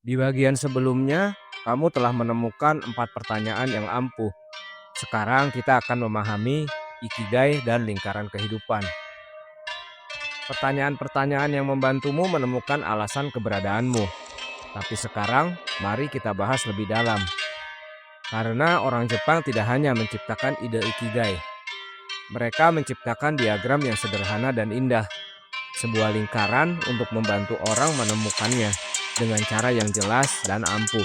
Di bagian sebelumnya, kamu telah menemukan 4 pertanyaan yang ampuh. Sekarang kita akan memahami ikigai dan lingkaran kehidupan. Pertanyaan-pertanyaan yang membantumu menemukan alasan keberadaanmu. Tapi sekarang, mari kita bahas lebih dalam. Karena orang Jepang tidak hanya menciptakan ide ikigai. Mereka menciptakan diagram yang sederhana dan indah. Sebuah lingkaran untuk membantu orang menemukannya dengan cara yang jelas dan ampuh.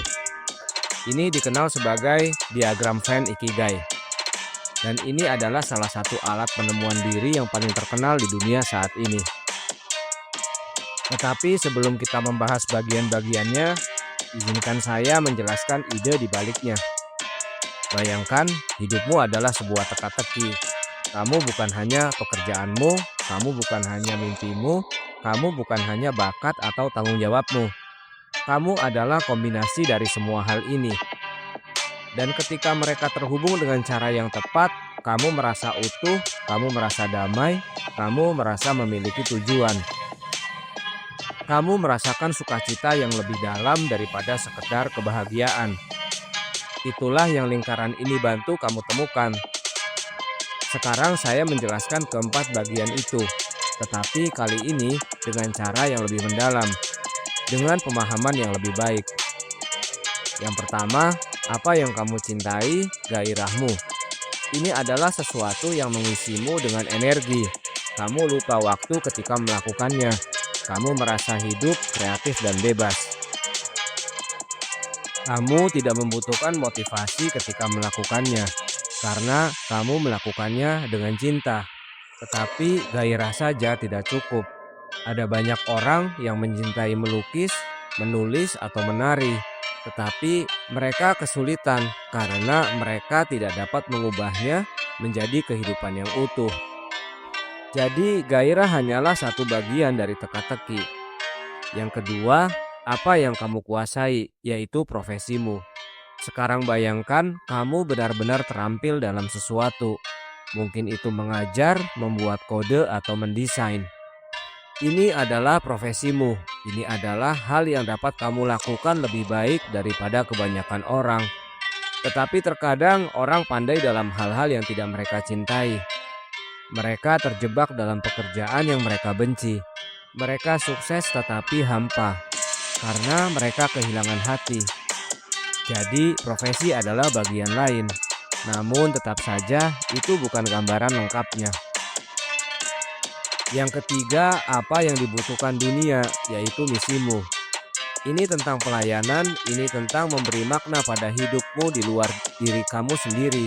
Ini dikenal sebagai diagram Venn Ikigai. Dan ini adalah salah satu alat penemuan diri yang paling terkenal di dunia saat ini. Tetapi sebelum kita membahas bagian-bagiannya, izinkan saya menjelaskan ide di baliknya. Bayangkan, hidupmu adalah sebuah teka-teki. Kamu bukan hanya pekerjaanmu, kamu bukan hanya mimpimu, kamu bukan hanya bakat atau tanggung jawabmu. Kamu adalah kombinasi dari semua hal ini. Dan ketika mereka terhubung dengan cara yang tepat, kamu merasa utuh, kamu merasa damai, kamu merasa memiliki tujuan. Kamu merasakan sukacita yang lebih dalam daripada sekedar kebahagiaan. Itulah yang lingkaran ini bantu kamu temukan. Sekarang saya menjelaskan keempat bagian itu, tetapi kali ini dengan cara yang lebih mendalam, dengan pemahaman yang lebih baik. Yang pertama, apa yang kamu cintai, gairahmu. Ini adalah sesuatu yang mengisimu dengan energi. Kamu lupa waktu ketika melakukannya. Kamu merasa hidup, kreatif, dan bebas. Kamu tidak membutuhkan motivasi ketika melakukannya, karena kamu melakukannya dengan cinta. Tetapi gairah saja tidak cukup. Ada banyak orang yang mencintai melukis, menulis, atau menari. Tetapi mereka kesulitan karena mereka tidak dapat mengubahnya menjadi kehidupan yang utuh. Jadi gairah hanyalah satu bagian dari teka-teki. Yang kedua, apa yang kamu kuasai, yaitu profesimu. Sekarang bayangkan kamu benar-benar terampil dalam sesuatu. Mungkin itu mengajar, membuat kode, atau mendesain. Ini adalah profesimu. Ini adalah hal yang dapat kamu lakukan lebih baik daripada kebanyakan orang. Tetapi terkadang orang pandai dalam hal-hal yang tidak mereka cintai. Mereka terjebak dalam pekerjaan yang mereka benci. Mereka sukses tetapi hampa, karena mereka kehilangan hati. Jadi profesi adalah bagian lain. Namun tetap saja itu bukan gambaran lengkapnya. Yang ketiga, apa yang dibutuhkan dunia, yaitu misimu. Ini tentang pelayanan, ini tentang memberi makna pada hidupmu di luar diri kamu sendiri.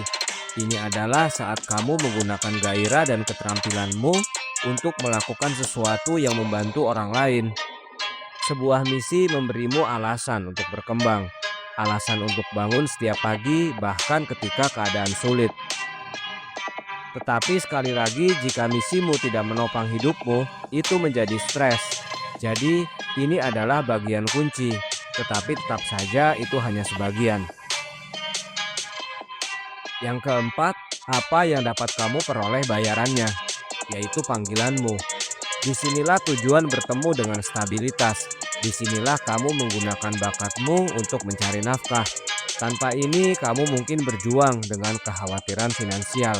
Ini adalah saat kamu menggunakan gairah dan keterampilanmu untuk melakukan sesuatu yang membantu orang lain. Sebuah misi memberimu alasan untuk berkembang, alasan untuk bangun setiap pagi, bahkan ketika keadaan sulit. Tetapi sekali lagi, jika misimu tidak menopang hidupmu, itu menjadi stres. Jadi, ini adalah bagian kunci, tetapi tetap saja itu hanya sebagian. Yang keempat, apa yang dapat kamu peroleh bayarannya, yaitu panggilanmu. Disinilah tujuan bertemu dengan stabilitas. Disinilah kamu menggunakan bakatmu untuk mencari nafkah. Tanpa ini, kamu mungkin berjuang dengan kekhawatiran finansial.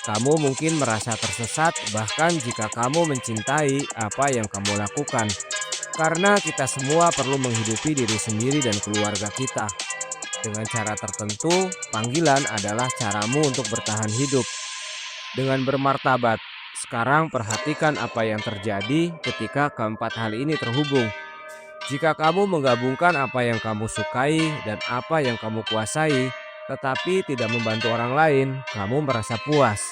Kamu mungkin merasa tersesat, bahkan jika kamu mencintai apa yang kamu lakukan. Karena kita semua perlu menghidupi diri sendiri dan keluarga kita. Dengan cara tertentu, panggilan adalah caramu untuk bertahan hidup. Dengan bermartabat, sekarang perhatikan apa yang terjadi ketika keempat hal ini terhubung. Jika kamu menggabungkan apa yang kamu sukai dan apa yang kamu kuasai, tetapi tidak membantu orang lain, kamu merasa puas.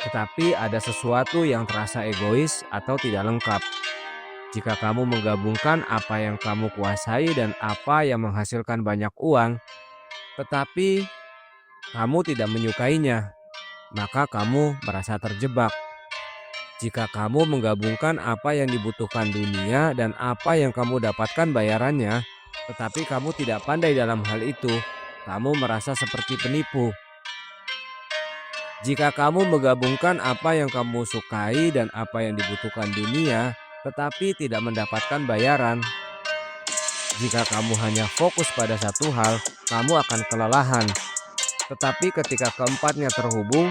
Tetapi ada sesuatu yang terasa egois atau tidak lengkap. Jika kamu menggabungkan apa yang kamu kuasai dan apa yang menghasilkan banyak uang, tetapi kamu tidak menyukainya, maka kamu merasa terjebak. Jika kamu menggabungkan apa yang dibutuhkan dunia dan apa yang kamu dapatkan bayarannya, tetapi kamu tidak pandai dalam hal itu, kamu merasa seperti penipu. Jika kamu menggabungkan apa yang kamu sukai dan apa yang dibutuhkan dunia, tetapi tidak mendapatkan bayaran, Jika kamu hanya fokus pada satu hal, kamu akan kelelahan. Tetapi ketika keempatnya terhubung,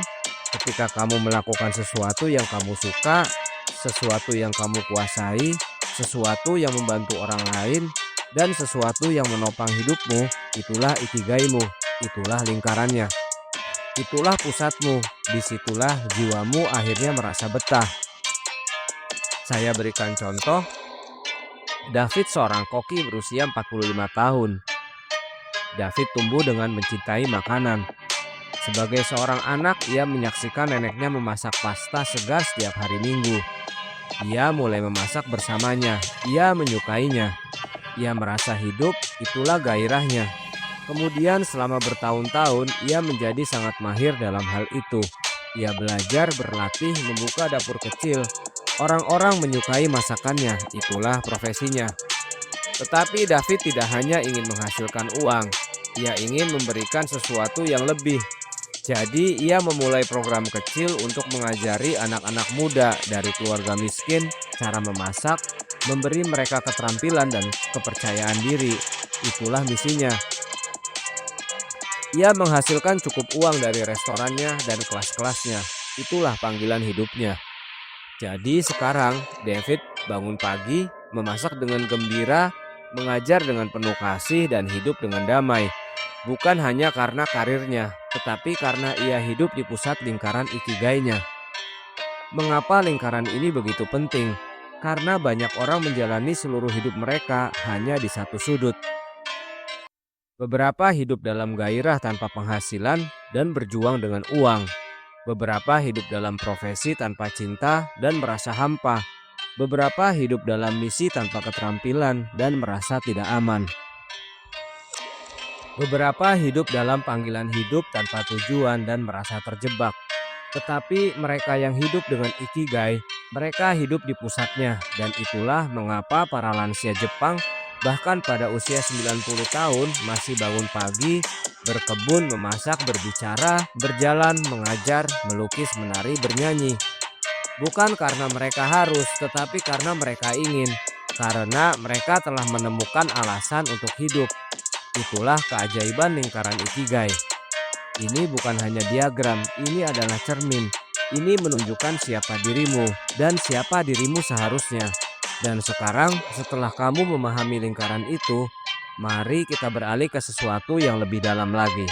ketika kamu melakukan sesuatu yang kamu suka, sesuatu yang kamu kuasai, sesuatu yang membantu orang lain, dan sesuatu yang menopang hidupmu, itulah ikigaimu, itulah lingkarannya. Itulah pusatmu, disitulah jiwamu akhirnya merasa betah. Saya berikan contoh, David seorang koki berusia 45 tahun. David tumbuh dengan mencintai makanan. Sebagai seorang anak, ia menyaksikan neneknya memasak pasta segar setiap hari Minggu. Ia mulai memasak bersamanya, ia menyukainya. Ia merasa hidup, itulah gairahnya. Kemudian selama bertahun-tahun, ia menjadi sangat mahir dalam hal itu. Ia belajar, berlatih, membuka dapur kecil. Orang-orang menyukai masakannya, itulah profesinya. Tetapi David tidak hanya ingin menghasilkan uang, ia ingin memberikan sesuatu yang lebih. Jadi ia memulai program kecil untuk mengajari anak-anak muda dari keluarga miskin cara memasak, memberi mereka keterampilan dan kepercayaan diri. Itulah misinya. Ia menghasilkan cukup uang dari restorannya dan kelas-kelasnya. Itulah panggilan hidupnya. Jadi sekarang David bangun pagi, memasak dengan gembira, mengajar dengan penuh kasih dan hidup dengan damai. Bukan hanya karena karirnya, tetapi karena ia hidup di pusat lingkaran ikigainya. Mengapa lingkaran ini begitu penting? Karena banyak orang menjalani seluruh hidup mereka hanya di satu sudut. Beberapa hidup dalam gairah tanpa penghasilan dan berjuang dengan uang. Beberapa hidup dalam profesi tanpa cinta dan merasa hampa. Beberapa hidup dalam misi tanpa keterampilan dan merasa tidak aman. Beberapa hidup dalam panggilan hidup tanpa tujuan dan merasa terjebak. Tetapi mereka yang hidup dengan ikigai, mereka hidup di pusatnya. Dan itulah mengapa para lansia Jepang bahkan pada usia 90 tahun masih bangun pagi, berkebun, memasak, berbicara, berjalan, mengajar, melukis, menari, bernyanyi. Bukan karena mereka harus, tetapi karena mereka ingin. Karena mereka telah menemukan alasan untuk hidup. Itulah keajaiban lingkaran ikigai. Ini bukan hanya diagram, ini adalah cermin. Ini menunjukkan siapa dirimu dan siapa dirimu seharusnya. Dan sekarang setelah kamu memahami lingkaran itu, mari kita beralih ke sesuatu yang lebih dalam lagi.